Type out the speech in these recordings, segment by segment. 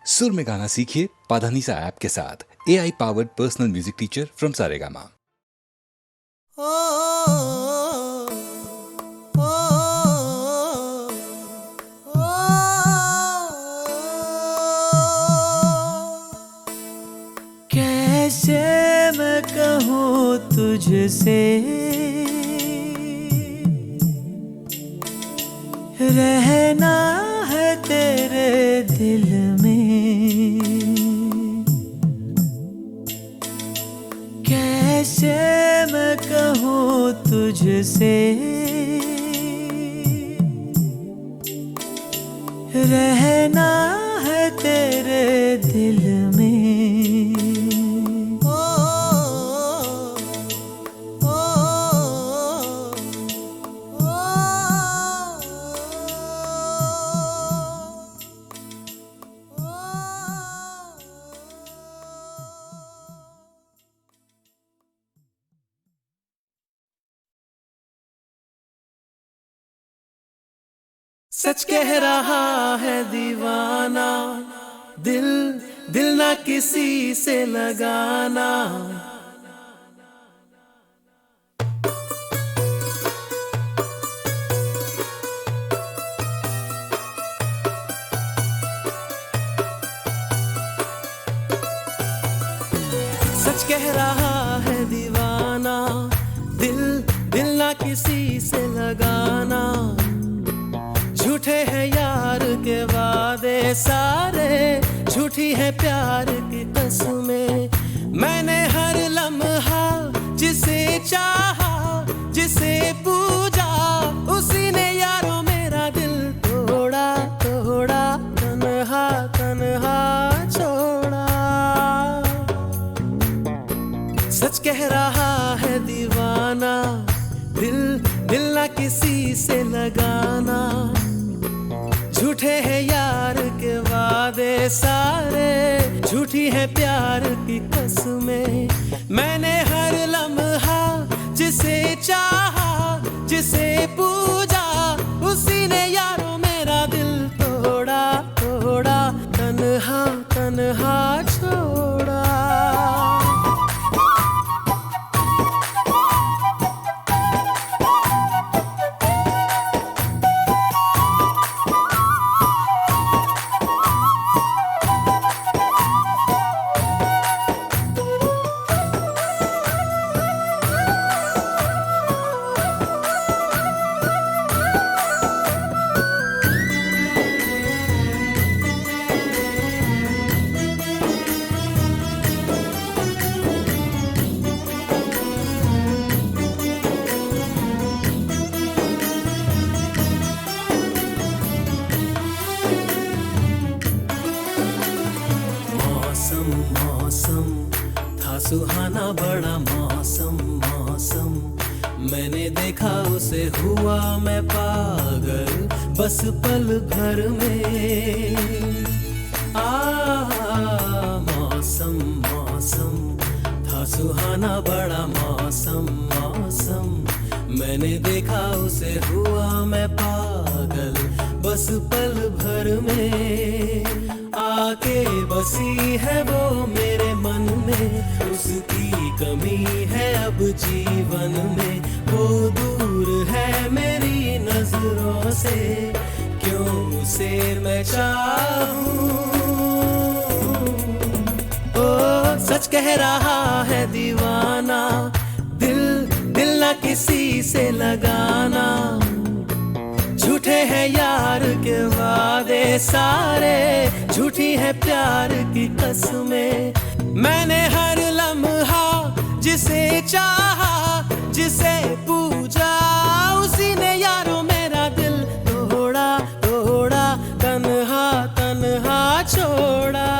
सुर में गाना सीखिए पाधानीसा ऐप के साथ। AI powered personal music teacher from Saregama. कैसे मैं कहूँ तुझसे, रहना है तेरे दिल में। कैसे मैं कहूँ तुझसे, रहना है तेरे दिल में। सच कह रहा है दीवाना, दिल दिल ना किसी से लगाना। सच कह रहा है दीवाना, दिल दिल ना किसी से लगाना। झूठे हैं यार के वादे सारे, झूठी है प्यार की कसमें। मैंने हर लम्हा जिसे चाहा, जिसे पूजा, उसी ने यारों मेरा दिल तोड़ा तोड़ा, तन्हा तन्हा छोड़ा। सच कह रहा है दीवाना, दिल दिल ना किसी से लगाना। झूठे हैं यार के वादे सारे, झूठी है प्यार की कसमें। मैंने हर लम्हा जिसे चाहा, जिसे पूजा, उसी ने यारों मेरा दिल तोड़ा तोड़ा, तन्हा तन्हा छोड़ा। मौसम था सुहाना, बड़ा मौसम मौसम। मैंने देखा उसे, हुआ मैं पागल बस पल भर में। मौसम मौसम था सुहाना, बड़ा मौसम मौसम। मैंने देखा उसे, हुआ मैं पागल बस पल भर में। आके बसी है वो मेरे मन में, उसकी कमी है अब जीवन में। वो दूर है मेरी नजरों से, क्यों उसे मैं चाहूं। ओ सच कह रहा है दीवाना, दिल दिल ना किसी से लगाना। झूठे हैं यार के वादे सारे, झूठी है प्यार की कसमें। मैंने हर लम्हा जिसे चाहा, जिसे पूजा, उसी ने यारों मेरा दिल तोड़ा तोड़ा, तन्हा तन्हा छोड़ा।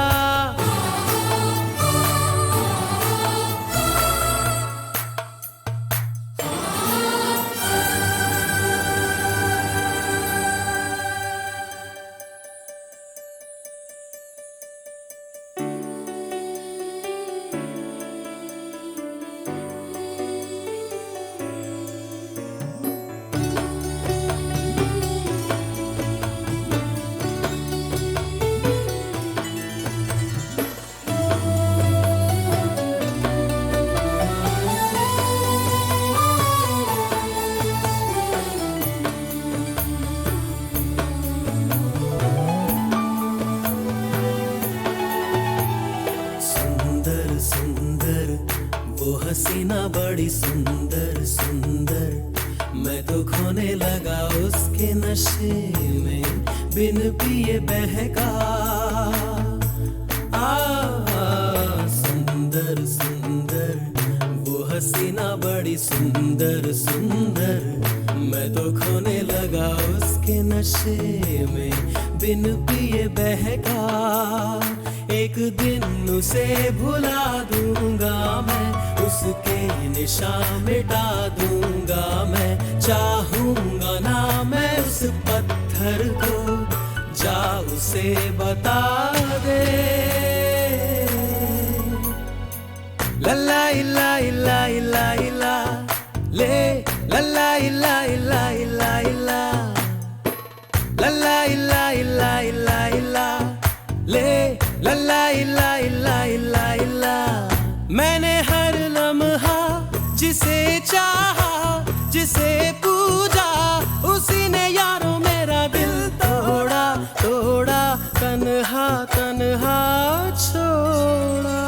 हसीना बड़ी सुंदर सुंदर, मैं तो खोने लगा उसके नशे में, बिन पिए बहका। सुंदर सुंदर वो हसीना बड़ी सुंदर सुंदर, मैं तो खोने लगा उसके नशे में, बिन पिए बहका। एक दिन उसे भुला दूंगा मैं, उसके निशान मिटा दूंगा मैं, चाहूंगा ना मैं उस पत्थर को, जा उसे बता दे। लल्ला इला इला इला इला ले, लल्ला इला इला इला इला, लल्ला इला इला इला इला ले, लल्ला इला इला इला इला। मैंने हर लम्हा जिसे चाहा, जिसे पूजा, उसी ने यारों मेरा दिल तोड़ा तोड़ा, तन्हा तन्हा छोड़ा।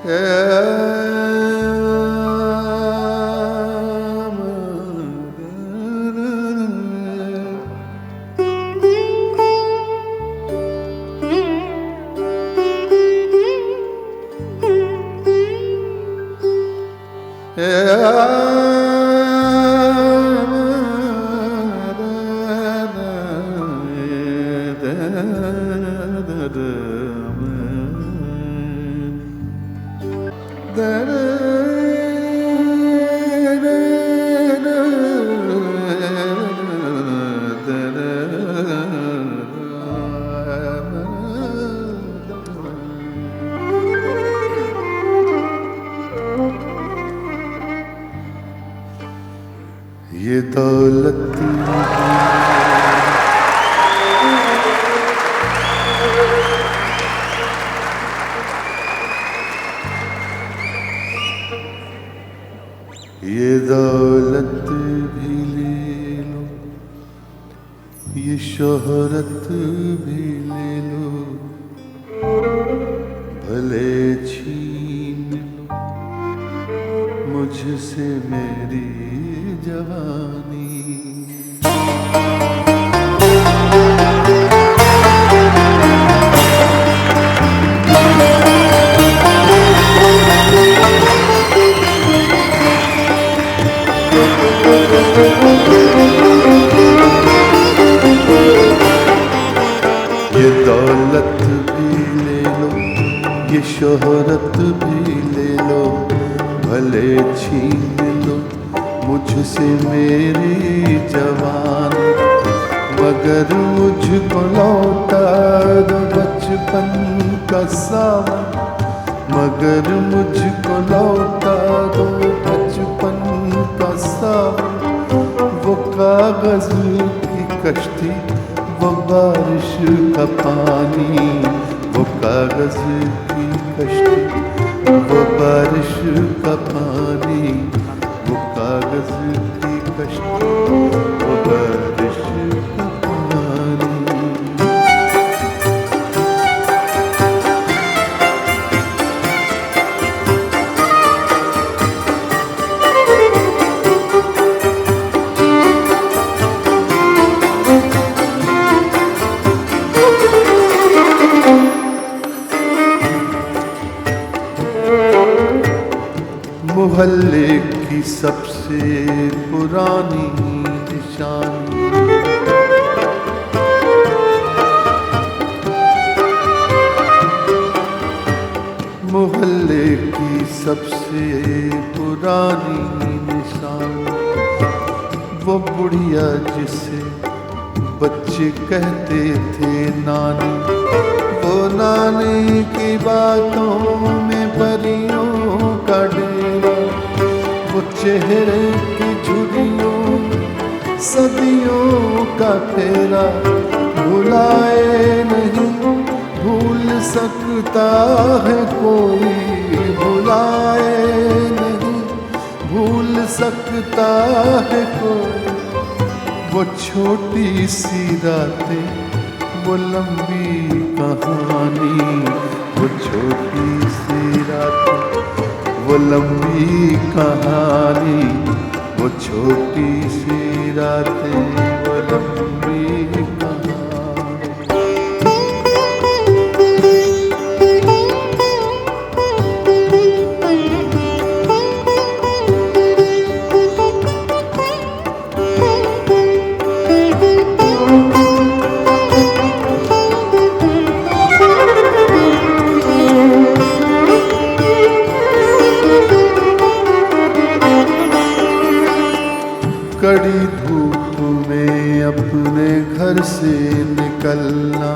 ये दौलत ये दौलत भी ले लो, ये शोहरत भी ले लो, भले छीन लो मुझसे मेरी जवानी। ये दौलत भी ले लो, ये शोहरत भी ले लो, भले छीन लो मुझसे मेरी जवान, मगर मुझको लौटा दो बचपन का सावन, मगर मुझको लौटा दो बचपन का सावन। वो कागज की कश्ती, वो बारिश का पानी, वो कागज की कश्ती, वो बारिश का पानी, वो कागज की कश्ती, वो बारिश का पानी। मोहल्ले की सबसे पुरानी निशानी, मोहल्ले की सबसे पुरानी निशानी, वो बुढ़िया जिसे बच्चे कहते थे नानी, वो नानी की बातों में परियों का डेरा, वो चेहरे की झुर्रियों सदियों का तेरा, भुलाए नहीं भूल सकता है कोई, भुलाए नहीं भूल सकता है कोई। वो छोटी सी रातें, वो लंबी कहानी, वो छोटी सी रातें, वो लंबी कहानी, वो छोटी सी रातें, वो लंबी कहानी। कड़ी धूप में अपने घर से निकलना,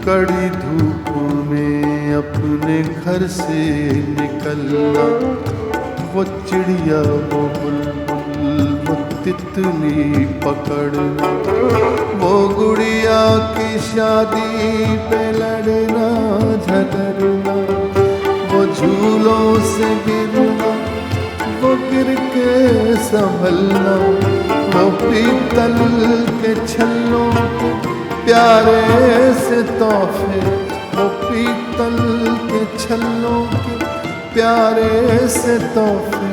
कड़ी धूप में अपने घर से निकलना, वो चिड़िया वो बुलबुल वो तितली पकड़ना, वो गुड़िया की शादी पे लड़ना झगड़ना, वो झूलों से गिरना, वो गिर के संभलना, वो पीतल के छल्लों प्यारे से तोहफे वो पीतल के छल्लों के, प्यारे से तोहफे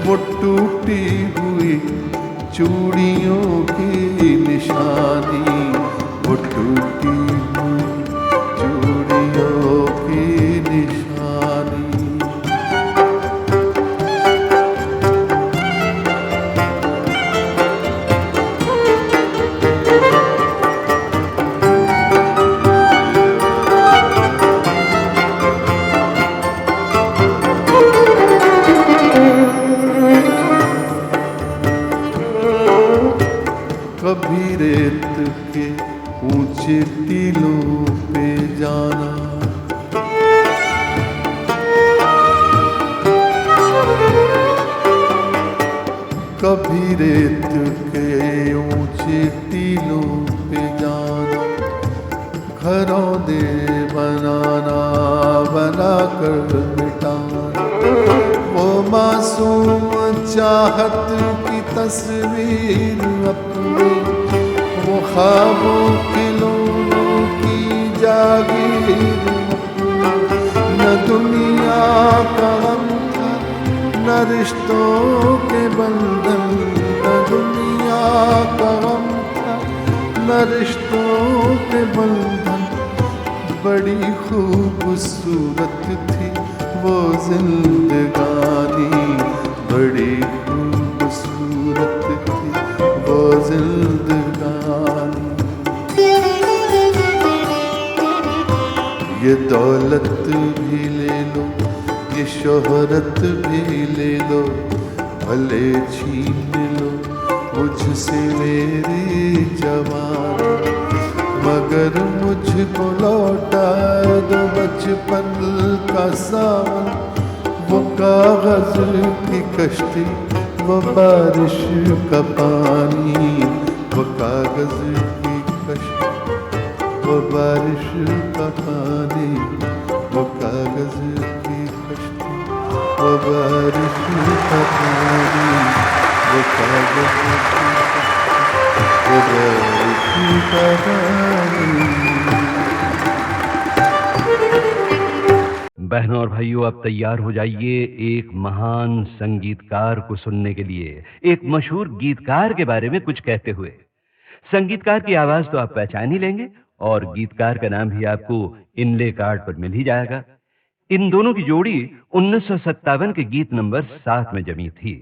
वो टूटी हुई चूड़ियों की निशानी, वो टूटी हुई चूड़ियों की निशानी। कभी रेत के ऊंचे टीलों पे जाना, कभी रेत के ऊंचे टीलों पे जाना, घरौंदे बनाना बनाकर मिटाना, वो मासूम चाहत की तस्वीर अपनी, वो ख्वाबों खिलौनों की जागीर अपनी। न दुनिया का गम था न रिश्तों के बंधन, न दुनिया का गम था न रिश्तों के बंधन। बड़ी खूबसूरत थी वो जिंदगानी, बड़ी खूबसूरत थी वो जिंदगानी। ये दौलत भी ले लो, ये शोहरत भी ले लो, भले छीन लो मुझसे मेरी जवानी, मगर मुझको लौटा दो बचपन का सावन, वो कागज की कश्ती वो बारिश का पानी, वो कागज की कश्ती वो बारिश का पानी, वो कागज की कश्ती वो बारिश का पानी, वो कागज की कश्ती वो बारिश का पानी। बहनों और भाइयों, अब तैयार हो जाइए एक महान संगीतकार को सुनने के लिए, एक मशहूर गीतकार के बारे में कुछ कहते हुए। संगीतकार की आवाज तो आप पहचान ही लेंगे और गीतकार का नाम भी आपको इनले कार्ड पर मिल ही जाएगा। इन दोनों की जोड़ी 1957 के गीत नंबर 7 में जमी थी।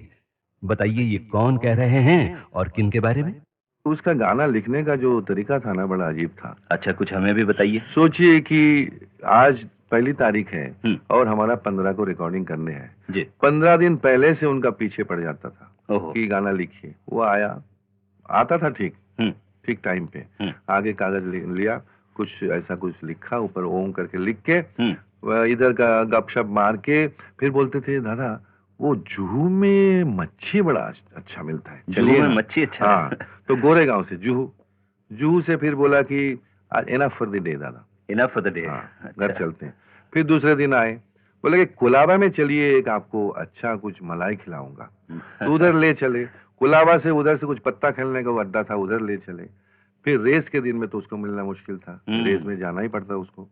बताइए ये कौन कह रहे हैं और किन के बारे में? उसका गाना लिखने का जो तरीका था ना, बड़ा अजीब था। अच्छा, कुछ हमें भी बताइए। सोचिए कि आज पहली तारीख है और हमारा 15 को रिकॉर्डिंग करने हैं जी। 15 दिन पहले से उनका पीछे पड़ जाता था ओहो। कि गाना लिखिए। वो आता था ठीक टाइम पे, आगे कागज लिया, कुछ ऐसा कुछ लिखा, ऊपर ओम करके लिख के इधर का गपशप मार के फिर बोलते थे, दादा वो जुहू में मच्छी बड़ा अच्छा मिलता है, जुहू में मच्छी अच्छा। हाँ, तो गोरेगांव से जुहू से फिर बोला कि आज इनफ फॉर द डे दादा, इनफ फॉर द डे, घर चलते हैं। फिर दूसरे दिन आए, बोले कि कुलाबा में चलिए, एक आपको अच्छा कुछ मलाई खिलाऊंगा। तो उधर ले चले, कुलाबा से उधर से कुछ पत्ता खेलने का अड्डा था, उधर ले चले। फिर रेस के दिन में तो उसको मिलना मुश्किल था, रेस में जाना ही पड़ता उसको।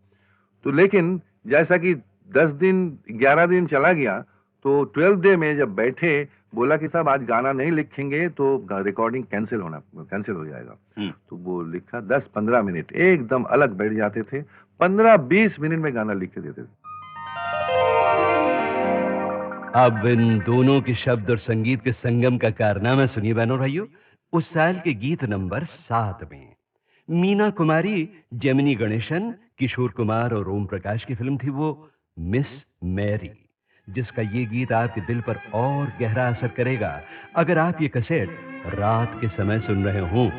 तो लेकिन जैसा कि 10 दिन 11 दिन चला गया, तो 12th डे में जब बैठे, बोला कि साहब आज गाना नहीं लिखेंगे तो रिकॉर्डिंग कैंसिल हो जाएगा। तो वो लिखा 10-15 मिनट एकदम अलग बैठ जाते थे, 15-20 मिनट में गाना लिख के देते थे। अब इन दोनों के शब्द और संगीत के संगम का कारनामा सुनिए बहनों भाइयों। उस साल के गीत नंबर 7 में मीना कुमारी, जेमिनी गणेशन, किशोर कुमार और ओम प्रकाश की फिल्म थी वो मिस मैरी, जिसका ये गीत आपके दिल पर और गहरा असर करेगा अगर आप ये कैसेट रात के समय सुन रहे हों।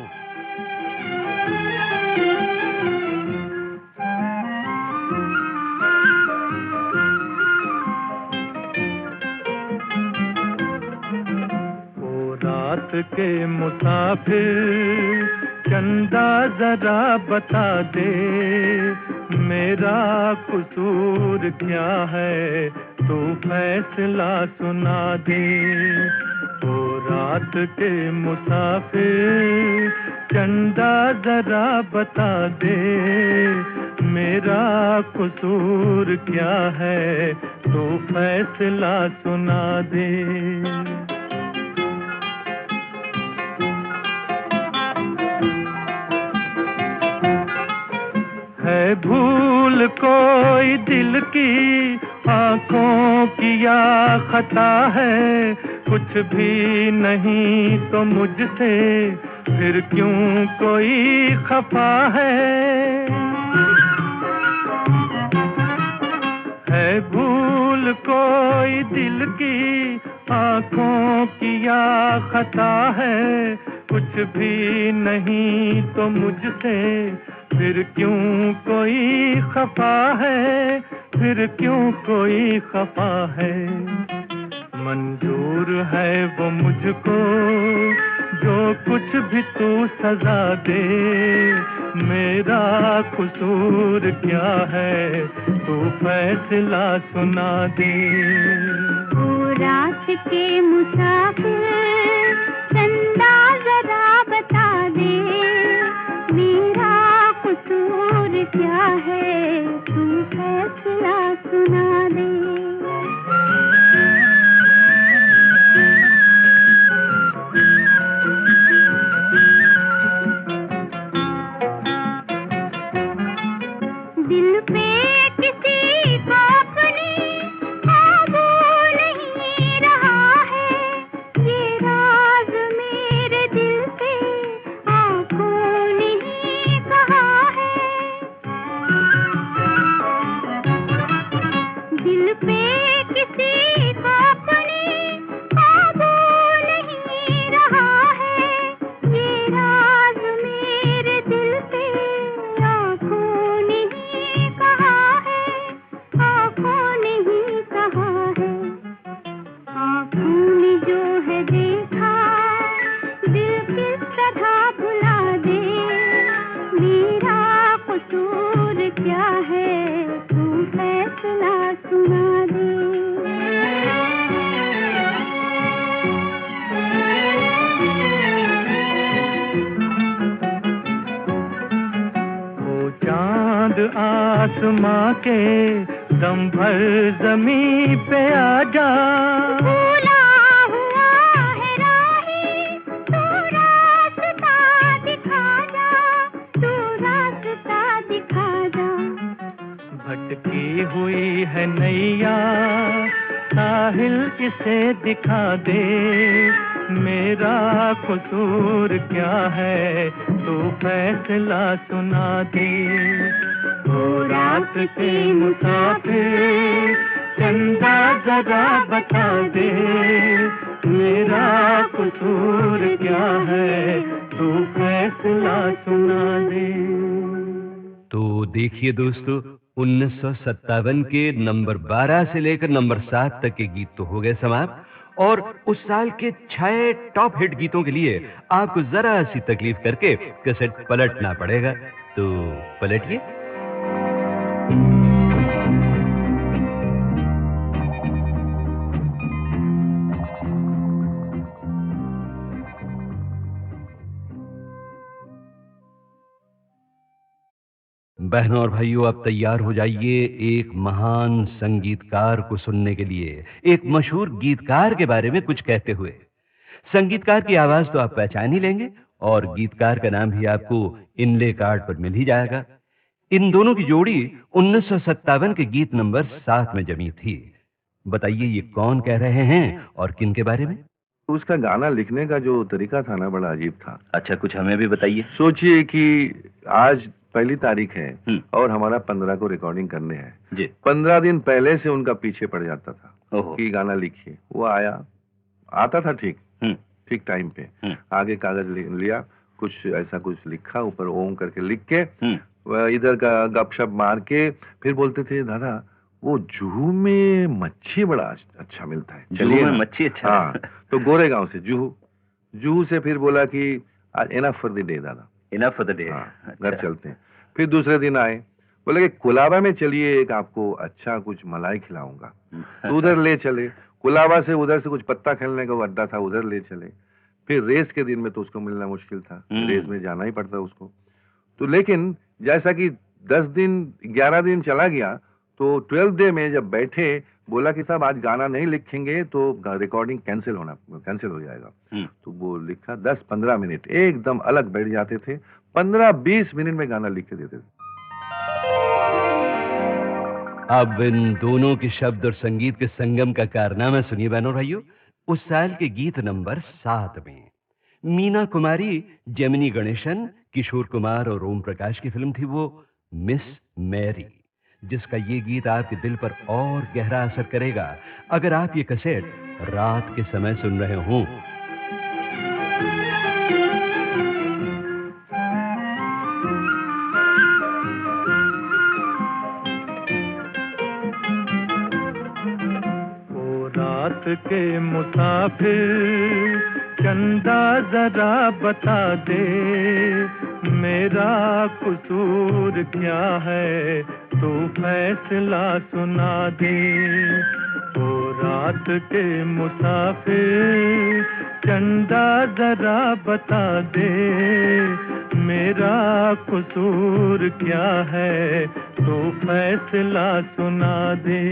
रात के मुसाफिर चंदा जरा बता दे, मेरा कसूर क्या है तू फैसला सुना दे। ओ रात के मुसाफिर चंदा जरा बता दे मेरा कसूर क्या है, तू फैसला सुना दे। है भूल कोई दिल की आंखों की या खता है, कुछ भी नहीं तो मुझसे फिर क्यों कोई खफा है भूल कोई दिल की आंखों की या खता है, कुछ भी नहीं तो मुझसे फिर क्यों कोई खफा है, फिर क्यों कोई खफा है। मंजूर है वो मुझको जो कुछ भी तू सजा दे, मेरा कसूर क्या है, तू फैसला सुना दे। ओ रात के मुसाफिर चंदा जरा बता दे, मेरा कसूर क्या है, तू फैसला सुना दे। दिल पे किसी को अपनी काबू नहीं रहा है, ये राज मेरे दिल से आंखों ने ही कहा है। दिल पे किसी को अपनी काबू नहीं रहा है, ये राज मेरे दिल से आंखों ने ही कहा है, आंखों ने ही कहा है। आंखों ने जो है देखा दिल किस तरह भुला दे, मेरा कसूर क्या है, तू फैसला सुना दे। ओ चांद आसमां के दम भर जमीन पे आ जा, भूला हुआ है राही, तू रास्ता दिखा जा, तू रास्ता दिखा जा। भटकी हुई है नैया साहिल इसे दिखा दे, मेरा कसूर क्या है, तू फैसला सुना दे। ओ रात के मुसाफिर चंदा जरा बता दे, मेरा कसूर क्या है, तू फैसला सुना दे। तो देखिए दोस्तों, 1957 के नंबर 12 से लेकर नंबर 7 तक के गीत तो हो गए समाप्त, और उस साल के 6 टॉप हिट गीतों के लिए आपको जरा सी तकलीफ करके कैसेट पलटना पड़ेगा। तो पलटिए। बहनों और भाइयों, आप तैयार हो जाइए एक महान संगीतकार को सुनने के लिए, एक मशहूर गीतकार के बारे में कुछ कहते हुए। संगीतकार की आवाज तो आप पहचान ही लेंगे, और गीतकार का नाम भी आपको इनले कार्ड पर मिल ही जाएगा। इन दोनों की जोड़ी 1957 के गीत नंबर 7 में जमी थी। बताइए ये कौन कह रहे हैं और किन के बारे में? उसका गाना लिखने का जो तरीका था ना, बड़ा अजीब था। अच्छा, कुछ हमें भी बताइए। सोचिए कि आज पहली तारीख है और हमारा 15 को रिकॉर्डिंग करने हैं जी। 15 दिन पहले से उनका पीछे पड़ जाता था ओहो। कि गाना लिखिए। वो आता था ठीक टाइम पे, आगे कागज लिया, कुछ ऐसा कुछ लिखा, ऊपर ओम करके लिख के इधर का गपशप मार के फिर बोलते थे, दादा वो जुहू में मच्छी बड़ा अच्छा मिलता है, चलिए ना। मच्छी अच्छा। हाँ, तो गोरेगांव से जुहू से फिर बोला कि आज इनफ फॉर द डे दादा, इनफ फॉर द डे, घर चलते हैं। फिर दूसरे दिन आए, बोले कि कुलाबा में चलिए, एक आपको अच्छा कुछ मलाई खिलाऊंगा। तो उधर ले चले, कुलाबा से उधर से कुछ पत्ता खेलने का अड्डा था, उधर ले चले। फिर रेस के दिन में तो उसको मिलना मुश्किल था, हम्म। रेस में जाना ही पड़ता उसको। तो लेकिन जैसा कि 10 दिन 11 दिन चला गया, तो 12th डे में जब बैठे, बोला कि साहब आज गाना नहीं लिखेंगे तो रिकॉर्डिंग कैंसिल हो जाएगा। तो वो लिखा 10-15 मिनट एकदम अलग बैठ जाते थे, 15-20 मिनट में गाना लिख के देते थे। अब इन दोनों के शब्द और संगीत के संगम का कारनामा सुनिए बहनों भाइयों। उस साल के गीत नंबर 7 में मीना कुमारी, जेमिनी गणेशन, किशोर कुमार और ओम प्रकाश की फिल्म थी वो मिस मैरी, जिसका ये गीत आपके दिल पर और गहरा असर करेगा अगर आप ये कैसेट रात के समय सुन रहे हों। रात के मुसाफिर चंदा जरा बता दे, मेरा कसूर क्या है तू फैसला सुना दे। ओ रात के मुसाफिर चंदा जरा बता दे, मेरा कसूर क्या है तू फैसला सुना दे।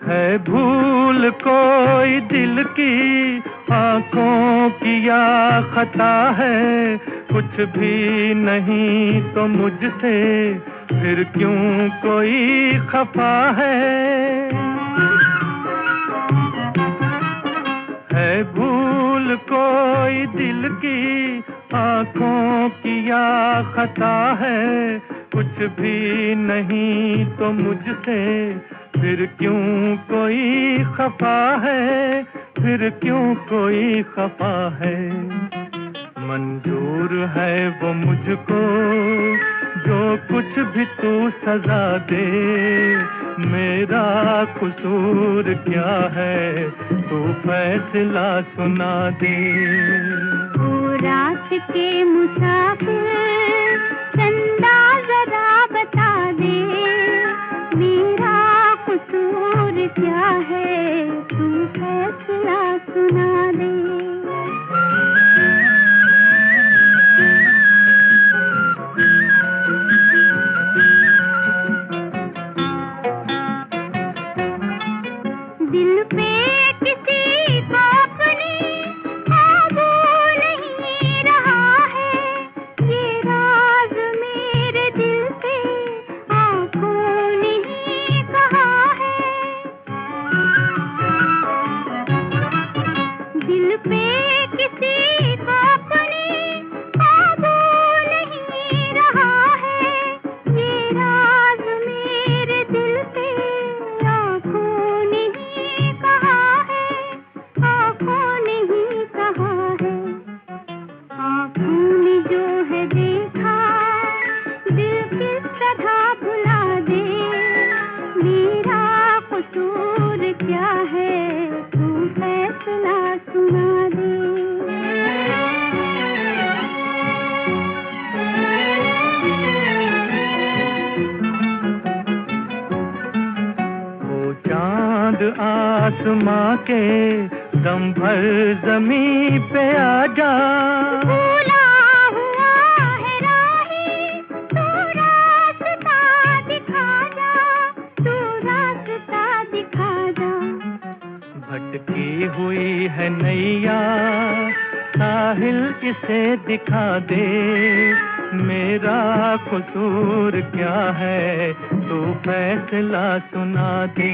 है भूल कोई दिल की आंखों की या खता है, कुछ भी नहीं तो मुझसे फिर क्यों कोई खफा है भूल कोई दिल की आंखों की या खता है, कुछ भी नहीं तो मुझसे फिर क्यों कोई खफा है, फिर क्यों कोई खफा है। मंजूर है वो मुझको जो कुछ भी तू सजा दे, मेरा कसूर क्या है तू फैसला सुना दे। ओ रात के मुसाफिर चंदा जरा बता दे, मेरा कसूर क्या है तू फैसला सुना दे। दिल पे किसी को अपनी काबू नहीं रहा है, ये राज मेरे दिल से आंखों ने ही कहा है। दिल पे किसी को अपनी काबू नहीं रहा है, ये राज मेरे दिल से आंखों ने ही कहा है, आंखों ने ही कहा है। आंखों ने जो है देखा दिल किस तरह भुला दे, मेरा कसूर क्या है तू फैसला सुना दे। ओ चांद आसमां के दम भर जमीन पे आ जा, भूला हुआ है राही, तू रास्ता दिखा जा, तू रास्ता दिखा जा। भटकी हुई है नैया साहिल इसे दिखा दे, मेरा कसूर क्या है तू फैसला सुना दे।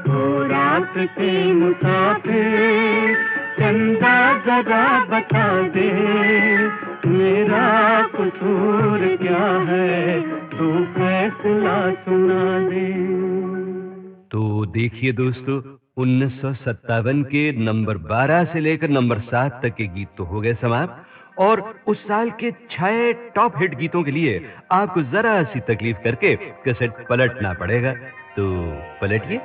ओ रात के मुसाफिर चंदा जरा बता दे, मेरा कसूर क्या है तू फैसला सुना दे। तो देखिए दोस्तों, 1957 के नंबर 12 से लेकर नंबर 7 तक के गीत तो हो गए समाप्त, और उस साल के 6 टॉप हिट गीतों के लिए आपको जरा सी तकलीफ करके कैसेट पलटना पड़ेगा। तो पलटिए।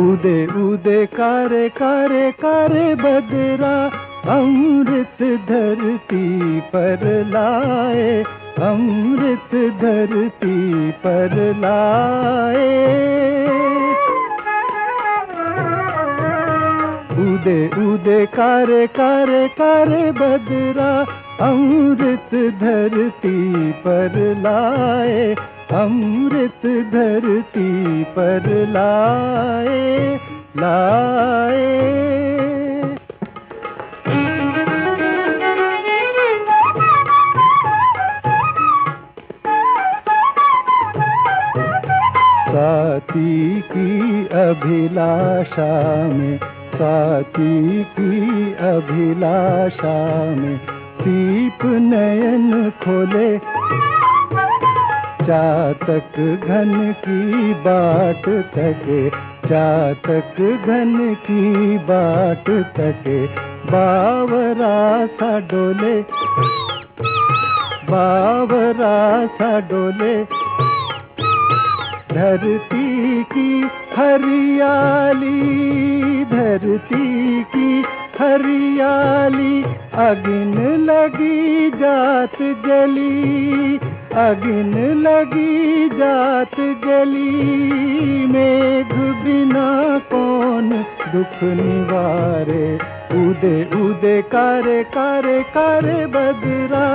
उदे उदे कारे कारे कारे बदरा, अमृत धरती पर लाए, अमृत धरती पर लाए। उदे उदे कारे कारे कारे बदरा, अमृत धरती पर लाए, अमृत धरती पर लाए, लाए। साथी की अभिलाषा में, साथी की अभिलाषा में, दीप नयन खोले, चातक घन की बाट तके, चातक घन की बाट तके, बावरा सा डोले, बावरा सा डोले। धरती की हरियाली, धरती की हरियाली, अगिन लगी जात जली, अगिन लगी जात जली। मेघ बिना कौन दुख निवारे, उदे उदे कारे कारे कारे बदरा,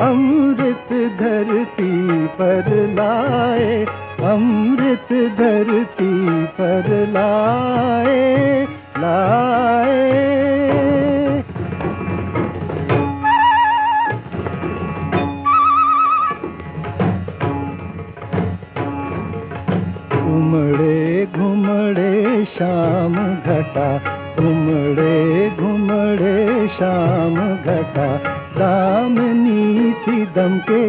अमृत धरती पर लाए, अमृत धरती पर लाए, लाए। उमड़े घुमड़े शाम घटा, उमड़े घुमड़े शाम घटा, दामनी सी दमके,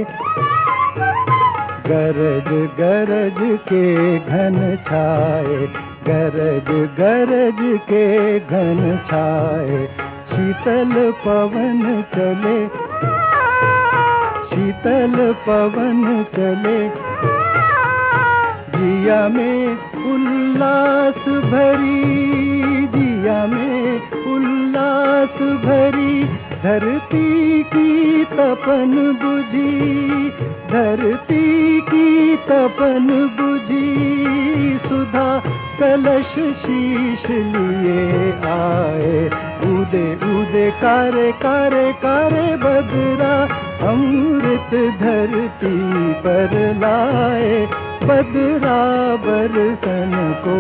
गरज गरज के घन छाए, गरज गरज के घन छाए। शीतल पवन चले, शीतल पवन चले, जिया में उल्लास भरी, जिया में उल्लास भरी। धरती की तपन बुझी, धरती की तपन बुझी। सुधा कलश शीश लिए आए, उदे उदे कारे कारे कारे बदरा, अमृत धरती पर लाए। बदरा बरसन को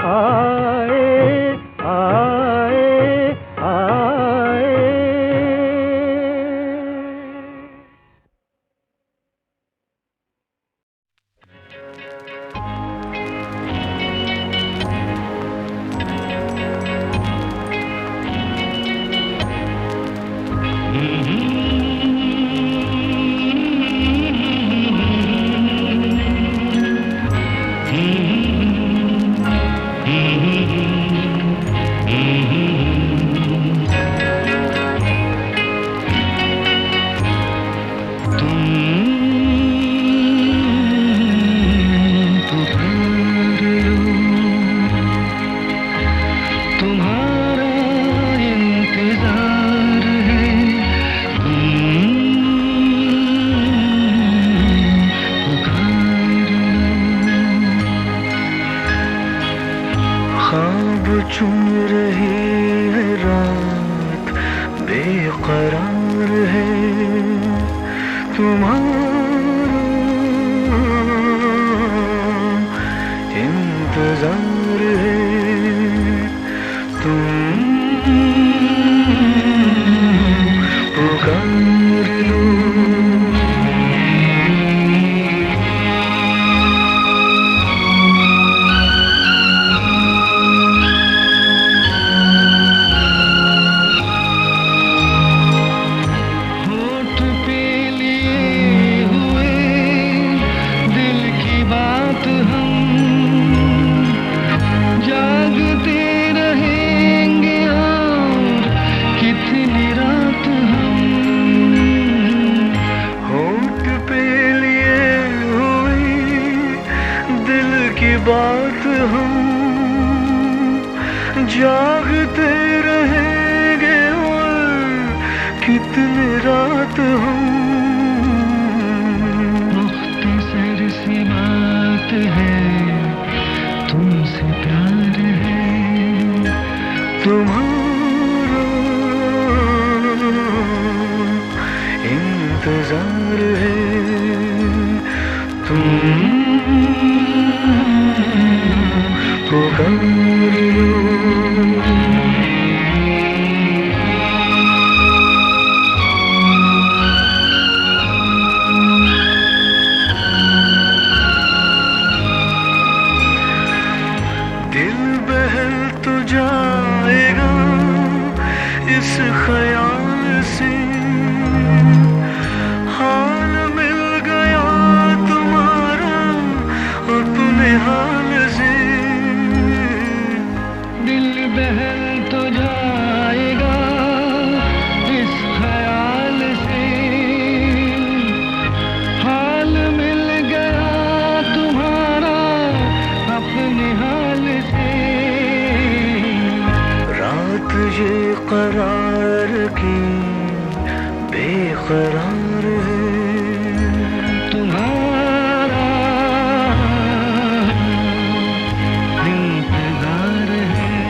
आए, आए, आए। चुम रही है रात, बेकरार है तुम्हारा इंतजार है। तुम पुकार लो, बात हम जागते रहेंगे और कितने रात हम। मुख्तसर सी बात है, तुमसे प्यार है, तुम्हारा इंतजार है। तुम पुकारो। दिल बहल तो जाएगा इस ख्याल से, हाल मिल गया तुम्हारा अपने हाल से। दिल बहल तो जाएगा इस ख्याल से, हाल मिल गया तुम्हारा अपने हाल से। रात ये करार की बेकरार है, तुम्हारा इंतजार है।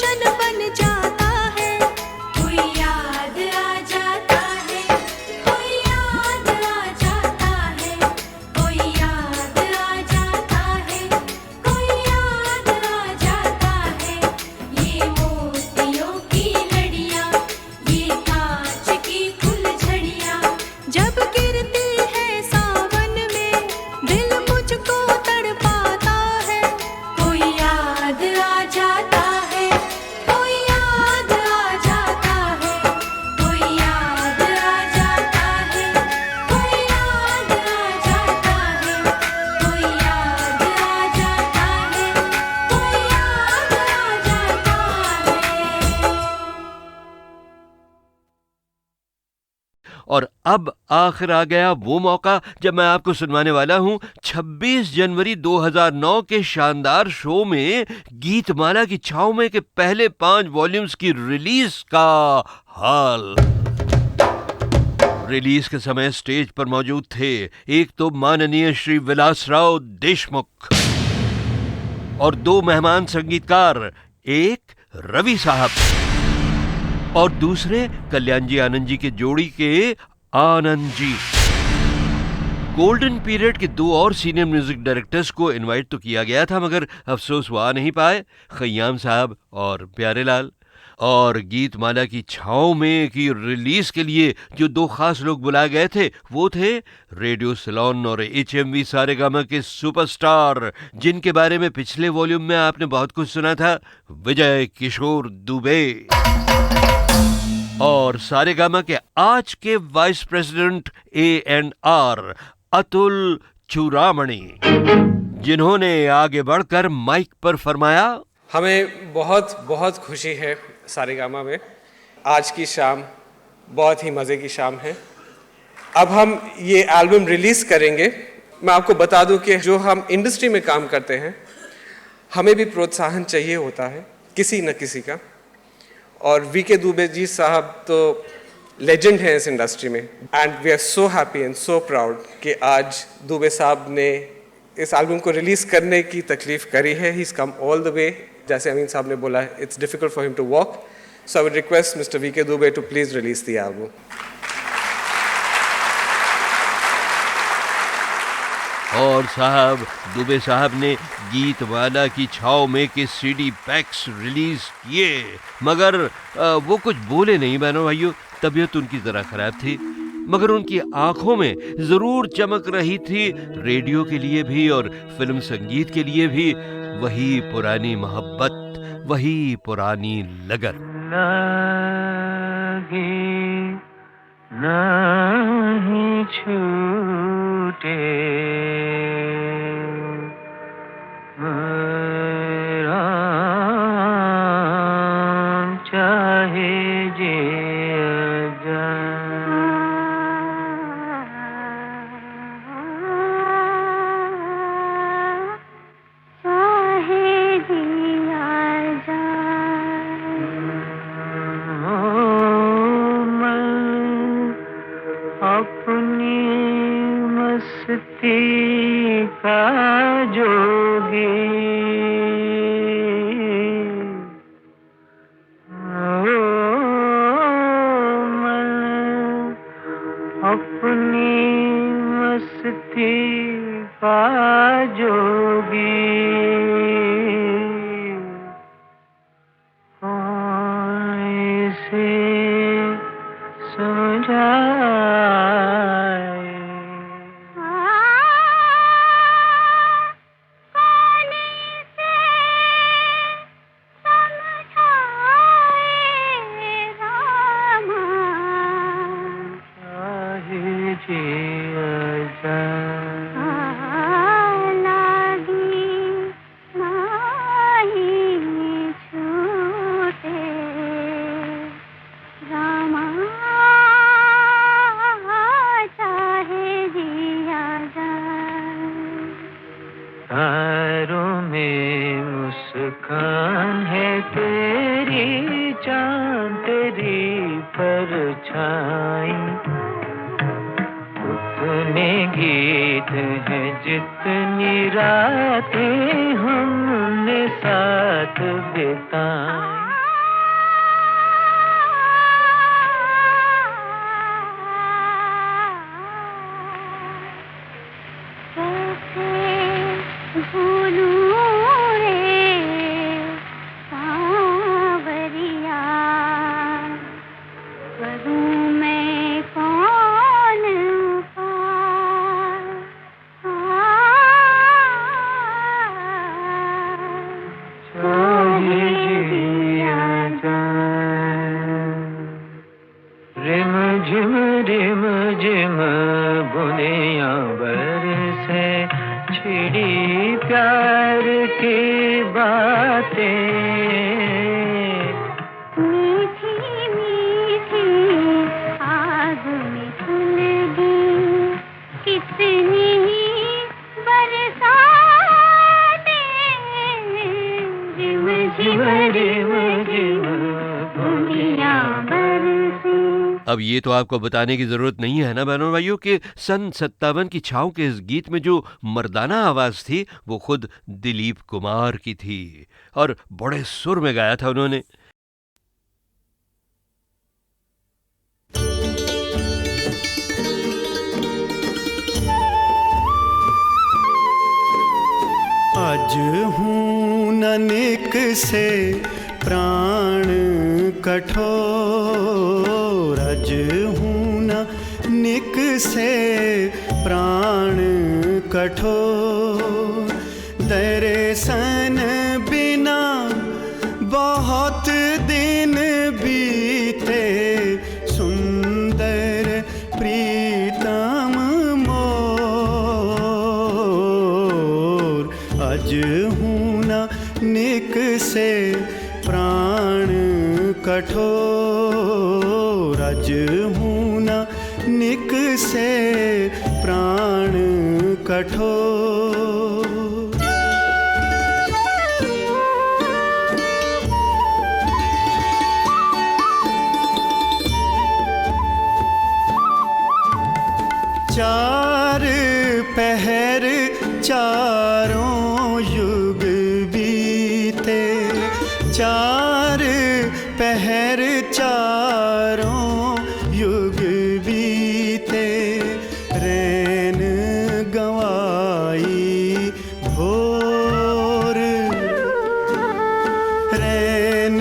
गुलशन बन जाता है। कोई याद आ जाता है, कोई याद आ जाता है, कोई याद आ जाता है, कोई याद आ जाता है। ये मोतियों की लड़ियाँ, ये कांच की फुलझड़ियाँ, जब गिरती है सावन में दिल मुझको तड़पाता है। कोई याद आ जाता है, कोई याद आ जाता है, कोई याद आ जाता है, कोई याद आ जाता है, कोई याद आ जाता है, कोई याद आ जाता है। और अब आखिर आ गया वो मौका जब मैं आपको सुनवाने वाला हूं 26 जनवरी 2009 के शानदार शो में गीतमाला की छाव में के पहले 5 वॉल्यूम्स की रिलीज का हाल। रिलीज के समय स्टेज पर मौजूद थे एक तो माननीय श्री विलासराव देशमुख और 2 मेहमान संगीतकार, एक रवि साहब और दूसरे कल्याण जी आनंद जी के जोड़ी के आनंद जी। गोल्डन पीरियड के 2 और सीनियर म्यूजिक डायरेक्टर्स को इनवाइट तो किया गया था, मगर अफसोस वो आ नहीं पाए, खय्याम साहब और प्यारेलाल। और गीतमाला की छाव में की रिलीज के लिए जो 2 खास लोग बुलाए गए थे वो थे रेडियो सिलोन और HMV सारेगामा के सुपरस्टार, जिनके बारे में पिछले वॉल्यूम में आपने बहुत कुछ सुना था, विजय किशोर दुबे। और सारेगामा के आज के वाइस प्रेसिडेंट A&R अतुल चूड़ामणि, जिन्होंने आगे बढ़कर माइक पर फरमाया, हमें बहुत बहुत खुशी है सारेगामा में। आज की शाम बहुत ही मज़े की शाम है। अब हम ये एल्बम रिलीज़ करेंगे। मैं आपको बता दूं कि जो हम इंडस्ट्री में काम करते हैं, हमें भी प्रोत्साहन चाहिए होता है किसी न किसी का। और वीके दुबे जी साहब तो लेजेंड हैं इस इंडस्ट्री में, and we are so happy and so proud कि आज दुबे साहब ने इस एल्बम को रिलीज़ करने की तकलीफ़ करी है। He is come all the way. जैसे अमीन साहब ने बोला, it's difficult for him to walk, so I would request mister VK Dubey to please release the album. और साहब दुबे साहब ने गीतमाला की छाव में के CD पैक्स रिलीज किए, मगर वो कुछ बोले नहीं बहनों भाइयों। तबीयत उनकी जरा खराब थी, मगर उनकी आंखों में जरूर चमक रही थी रेडियो के लिए भी और फिल्म संगीत के लिए भी वही पुरानी मोहब्बत, वही पुरानी लगन। लागे नहीं छूटे मेरा चाहे जे का जोगी अपनी मस्ती का जोगी इसे समझाए। तारों में मुस्कान है तेरी, चांद तेरी परछाई, उतने गीत हैं जितनी रातें हमने साथ बिताएं। रिम झिम बुनियां बरसे छिड़ी प्यार की बातें, मीठी मीठी आग में सुलगी कितनी बरसातें, रिम झिम बुनियां बरसे। अब ये तो आपको बताने की जरूरत नहीं है ना बहनों भाइयों कि सन 57 की छाँव के इस गीत में जो मर्दाना आवाज थी वो खुद दिलीप कुमार की थी और बड़े सुर में गाया था उन्होंने। आज हूँ ननिक से प्राण कठोर, आज हूँ ननिक से प्राण कठोर, दर्शन बिना बहुत दिन बीते, सुंदर प्रीतम मोर, आज हूँ ननिक से प्राण कठोर, आज हूँ ननिक से प्राण कठोर। चार पहर चारों युग बीते, चार पहर चारों युग बीते, रैन गवाई भोर, रैन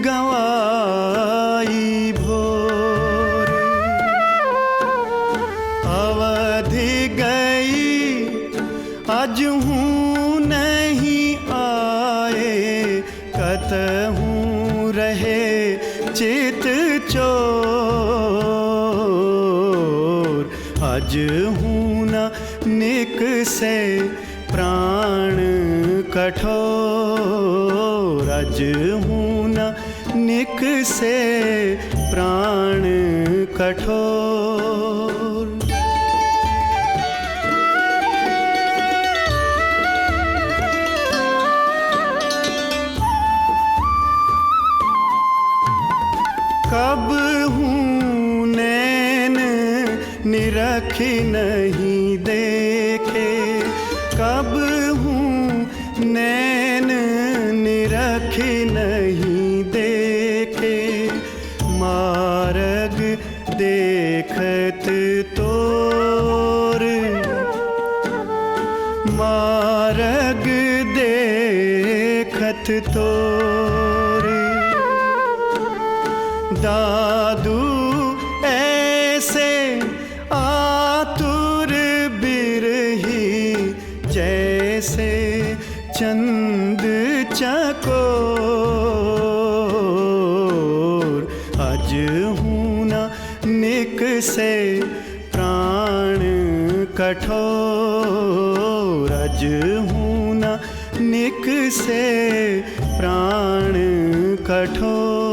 गवाई भोर, अवधि गई आज हूँ नहीं आए, कतहूँ रहे चित चोर, आज हूँ ननिक से प्राण कठोर, आज हूँ ननिक से प्राण कठोर। कब हूँ नैन निरख नहीं देखे, कब हूँ नैन निरख नहीं देखे, मार्ग देखत तोर, मार्ग देखत तोर, दादू ऐसे आतुर बिरही, जैसे चंद चकोर, आज हूँ ननिक से प्राण कठोर, आज हूँ ननिक से प्राण कठोर।